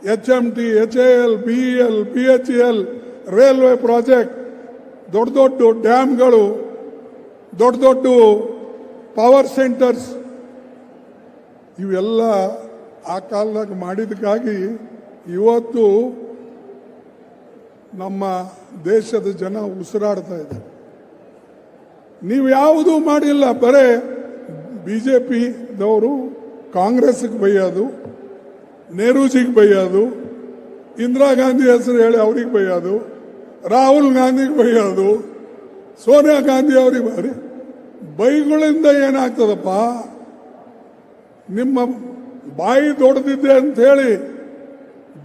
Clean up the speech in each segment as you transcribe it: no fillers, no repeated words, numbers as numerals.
HMT, HAL, BEL, BHEL, railway project, ದೊಡ್ಡ ದೊಡ್ಡ ಡ್ಯಾಮ್ಗಳು, ದೊಡ್ಡ ದೊಡ್ಡ ಪವರ್ ಸೆಂಟರ್ಸ್, ಇವೆಲ್ಲ ಆ ಕಾಲದಾಗ ಮಾಡಿದಕ್ಕಾಗಿ ಇವತ್ತು ನಮ್ಮ ದೇಶದ ಜನ ಉಸಿರಾಡ್ತಾ ಇದ್ದಾರೆ. ನೀವು ಯಾವುದೂ ಮಾಡಿಲ್ಲ, ಬರೇ ಬಿಜೆಪಿದವರು ಕಾಂಗ್ರೆಸ್ಗೆ ಬೈಯೋದು, ನೆಹರೂಜಿಗೆ ಬೈಯೋದು, ಇಂದಿರಾ ಗಾಂಧಿ ಹೆಸರು ಹೇಳಿ ಅವ್ರಿಗೆ ಬೈಯೋದು, ರಾಹುಲ್ ಗಾಂಧಿಗೆ ಬೈಯೋದು, ಸೋನಿಯಾ ಗಾಂಧಿ ಅವ್ರಿಗೆ ಬೈಗಳಿಂದ ಏನಾಗ್ತದಪ್ಪ? ನಿಮ್ಮ ಬಾಯಿ ದೊಡ್ಡದಿದೆ ಅಂತ ಹೇಳಿ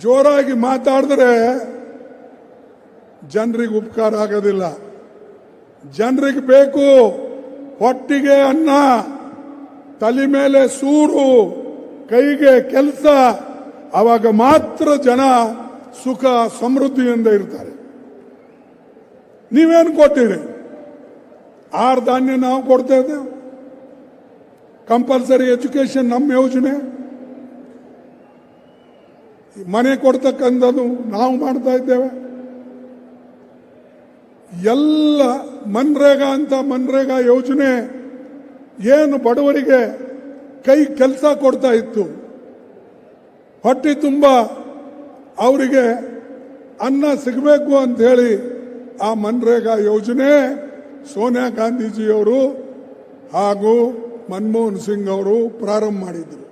ಜೋರಾಗಿ ಮಾತಾಡಿದ್ರೆ ಜನರಿಗೆ ಉಪಕಾರ ಆಗೋದಿಲ್ಲ. ಜನರಿಗೆ ಬೇಕು ಹೊಟ್ಟಿಗೆ ಅನ್ನ, ತಲೆ ಮೇಲೆ ಸೂರು, ಕೈಗೆ ಕೆಲಸ. ಆವಾಗ ಮಾತ್ರ ಜನ ಸುಖ ಸಮೃದ್ಧಿಯಿಂದ ಇರ್ತಾರೆ. ನೀವೇನು ಕೊಟ್ಟಿರಿ? ಆಹಾರ ಧಾನ್ಯ ನಾವು ಕೊಡ್ತಾ ಇದ್ದೇವೆ, ಕಂಪಲ್ಸರಿ ಎಜುಕೇಶನ್ ನಮ್ಮ ಯೋಜನೆ, ಮನೆ ಕೊಡ್ತಕ್ಕಂಥದ್ದು ನಾವು ಮಾಡ್ತಾ ಇದ್ದೇವೆ. ಎಲ್ಲ ಮನ್ರೇಗಾ ಯೋಜನೆ ಏನು ಬಡವರಿಗೆ ಕೈ ಕೆಲಸ ಕೊಡ್ತಾ ಇತ್ತು, ಹೊಟ್ಟೆ ತುಂಬ ಅವರಿಗೆ ಅನ್ನ ಸಿಗಬೇಕು ಅಂತ ಹೇಳಿ ಆ ಮನ್ರೇಗಾ ಯೋಜನೆ ಸೋನಿಯಾ ಗಾಂಧೀಜಿಯವರು ಹಾಗೂ ಮನಮೋಹನ್ ಸಿಂಗ್ ಅವರು ಪ್ರಾರಂಭ ಮಾಡಿದರು.